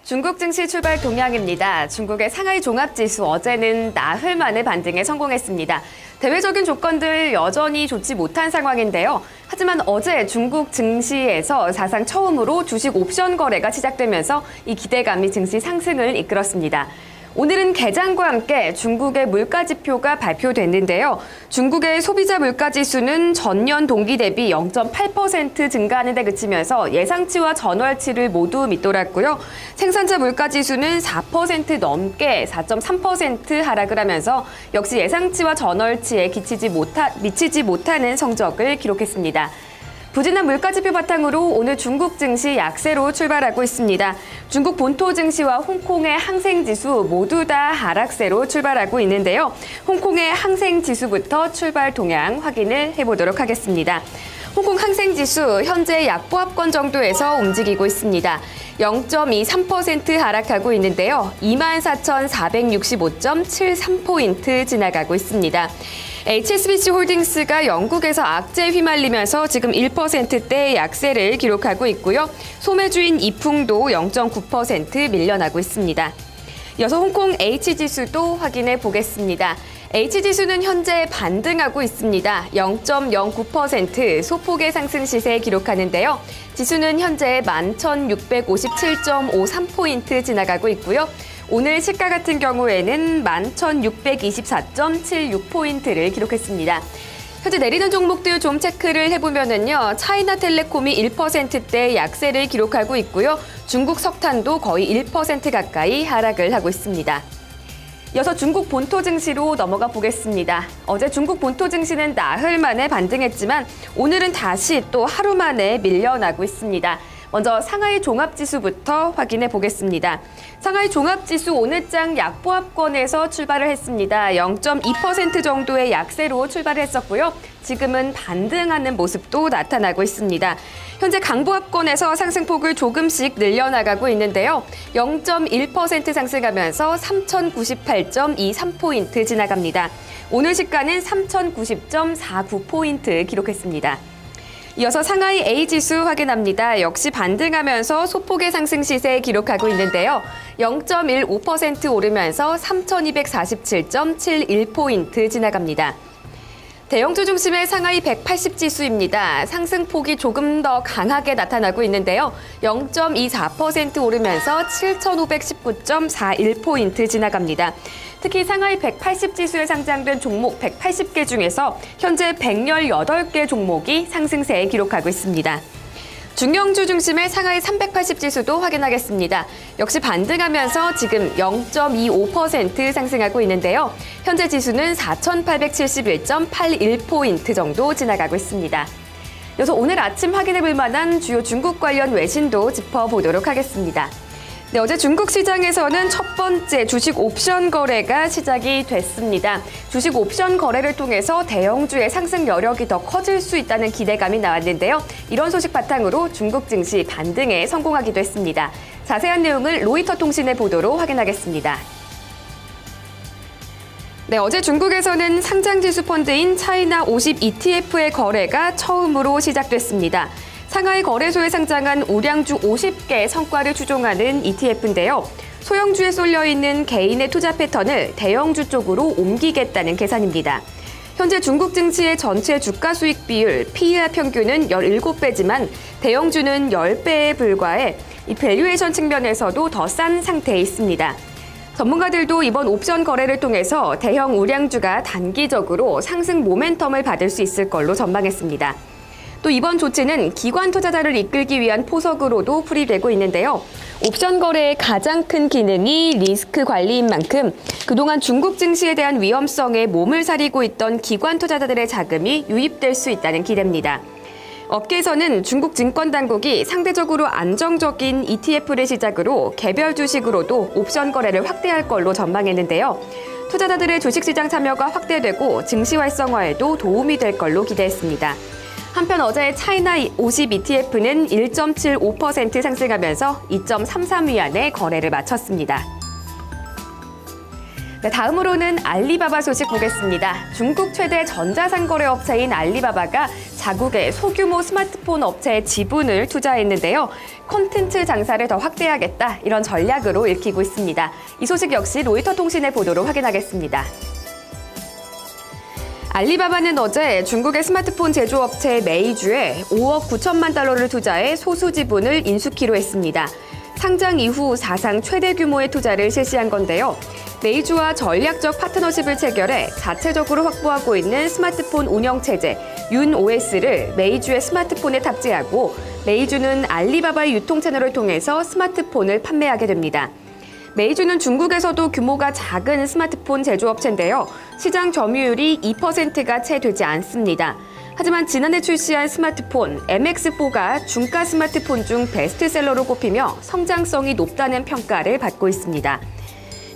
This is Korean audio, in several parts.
중국 증시 출발 동향입니다. 중국의 상하이 종합지수 어제는 나흘 만에 반등에 성공했습니다. 대외적인 조건들 여전히 좋지 못한 상황인데요. 하지만 어제 중국 증시에서 사상 처음으로 주식 옵션 거래가 시작되면서 이 기대감이 증시 상승을 이끌었습니다. 오늘은 개장과 함께 중국의 물가지표가 발표됐는데요. 중국의 소비자 물가지수는 전년 동기 대비 0.8% 증가하는 데 그치면서 예상치와 전월치를 모두 밑돌았고요. 생산자 물가지수는 4% 넘게 4.3% 하락을 하면서 역시 예상치와 전월치에 미치지 못하는 성적을 기록했습니다. 부진한 물가지표 바탕으로 오늘 중국 증시 약세로 출발하고 있습니다. 중국 본토 증시와 홍콩의 항생지수 모두 다 하락세로 출발하고 있는데요. 홍콩의 항생지수부터 출발 동향 확인을 해보도록 하겠습니다. 홍콩 항생지수 현재 약보합권 정도에서 움직이고 있습니다. 0.23% 하락하고 있는데요. 24,465.73포인트 지나가고 있습니다. HSBC 홀딩스가 영국에서 악재에 휘말리면서 지금 1%대 약세를 기록하고 있고요. 소매주인 이풍도 0.9% 밀려나고 있습니다. 이어서 홍콩 H지수도 확인해 보겠습니다. H지수는 현재 반등하고 있습니다. 0.09% 소폭의 상승 시세 기록하는데요. 지수는 현재 11,657.53포인트 지나가고 있고요. 오늘 시가 같은 경우에는 11,624.76포인트를 기록했습니다. 현재 내리는 종목들 좀 체크를 해보면은요. 차이나텔레콤이 1%대 약세를 기록하고 있고요. 중국 석탄도 거의 1% 가까이 하락을 하고 있습니다. 이어서 중국 본토 증시로 넘어가 보겠습니다. 어제 중국 본토 증시는 나흘 만에 반등했지만 오늘은 다시 또 하루 만에 밀려나고 있습니다. 먼저 상하이 종합지수부터 확인해 보겠습니다. 상하이 종합지수 오늘장 약보합권에서 출발을 했습니다. 0.2% 정도의 약세로 출발을 했었고요. 지금은 반등하는 모습도 나타나고 있습니다. 현재 강보합권에서 상승폭을 조금씩 늘려나가고 있는데요. 0.1% 상승하면서 3,098.23포인트 지나갑니다. 오늘 시가는 3,090.49포인트 기록했습니다. 이어서 상하이 A지수 확인합니다. 역시 반등하면서 소폭의 상승 시세 기록하고 있는데요. 0.15% 오르면서 3,247.71포인트 지나갑니다. 대형주 중심의 상하이 180지수입니다. 상승폭이 조금 더 강하게 나타나고 있는데요. 0.24% 오르면서 7,519.41포인트 지나갑니다. 특히 상하이 180지수에 상장된 종목 180개 중에서 현재 118개 종목이 상승세에 기록하고 있습니다. 중형주 중심의 상하이 380지수도 확인하겠습니다. 역시 반등하면서 지금 0.25% 상승하고 있는데요. 현재 지수는 4,871.81포인트 정도 지나가고 있습니다. 이어서 오늘 아침 확인해볼 만한 주요 중국 관련 외신도 짚어보도록 하겠습니다. 네, 어제 중국 시장에서는 첫 번째 주식 옵션 거래가 시작이 됐습니다. 주식 옵션 거래를 통해서 대형주의 상승 여력이 더 커질 수 있다는 기대감이 나왔는데요. 이런 소식 바탕으로 중국 증시 반등에 성공하기도 했습니다. 자세한 내용을 로이터 통신의 보도로 확인하겠습니다. 네, 어제 중국에서는 상장지수 펀드인 차이나 50 ETF의 거래가 처음으로 시작됐습니다. 상하이 거래소에 상장한 우량주 50개 성과를 추종하는 ETF인데요. 소형주에 쏠려 있는 개인의 투자 패턴을 대형주 쪽으로 옮기겠다는 계산입니다. 현재 중국 증시의 전체 주가 수익 비율 PER 평균은 17배지만 대형주는 10배에 불과해 이 밸류에이션 측면에서도 더 싼 상태에 있습니다. 전문가들도 이번 옵션 거래를 통해서 대형 우량주가 단기적으로 상승 모멘텀을 받을 수 있을 걸로 전망했습니다. 또 이번 조치는 기관 투자자를 이끌기 위한 포석으로도 풀이되고 있는데요. 옵션 거래의 가장 큰 기능이 리스크 관리인 만큼 그동안 중국 증시에 대한 위험성에 몸을 사리고 있던 기관 투자자들의 자금이 유입될 수 있다는 기대입니다. 업계에서는 중국 증권당국이 상대적으로 안정적인 ETF를 시작으로 개별 주식으로도 옵션 거래를 확대할 걸로 전망했는데요. 투자자들의 주식시장 참여가 확대되고 증시 활성화에도 도움이 될 걸로 기대했습니다. 한편 어제 차이나 50 ETF는 1.75% 상승하면서 2.33위안에 거래를 마쳤습니다. 네, 다음으로는 알리바바 소식 보겠습니다. 중국 최대 전자상거래 업체인 알리바바가 자국의 소규모 스마트폰 업체의 지분을 투자했는데요. 콘텐츠 장사를 더 확대하겠다, 이런 전략으로 읽히고 있습니다. 이 소식 역시 로이터 통신의 보도로 확인하겠습니다. 알리바바는 어제 중국의 스마트폰 제조업체 메이주에 5억 9천만 달러를 투자해 소수 지분을 인수키로 했습니다. 상장 이후 사상 최대 규모의 투자를 실시한 건데요. 메이주와 전략적 파트너십을 체결해 자체적으로 확보하고 있는 스마트폰 운영체제 윤OS를 메이주의 스마트폰에 탑재하고 메이주는 알리바바의 유통 채널을 통해서 스마트폰을 판매하게 됩니다. 메이주는 중국에서도 규모가 작은 스마트폰 제조업체인데요. 시장 점유율이 2%가 채 되지 않습니다. 하지만 지난해 출시한 스마트폰 MX4가 중가 스마트폰 중 베스트셀러로 꼽히며 성장성이 높다는 평가를 받고 있습니다.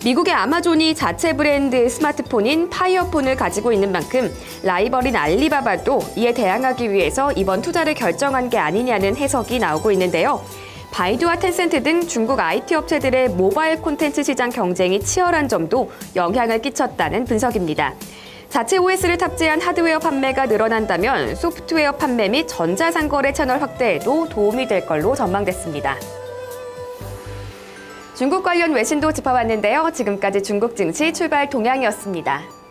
미국의 아마존이 자체 브랜드 스마트폰인 파이어폰을 가지고 있는 만큼 라이벌인 알리바바도 이에 대항하기 위해서 이번 투자를 결정한 게 아니냐는 해석이 나오고 있는데요. 바이두와 텐센트 등 중국 IT 업체들의 모바일 콘텐츠 시장 경쟁이 치열한 점도 영향을 끼쳤다는 분석입니다. 자체 OS를 탑재한 하드웨어 판매가 늘어난다면 소프트웨어 판매 및 전자상거래 채널 확대에도 도움이 될 걸로 전망됐습니다. 중국 관련 외신도 짚어봤는데요. 지금까지 중국 증시 출발 동향이었습니다.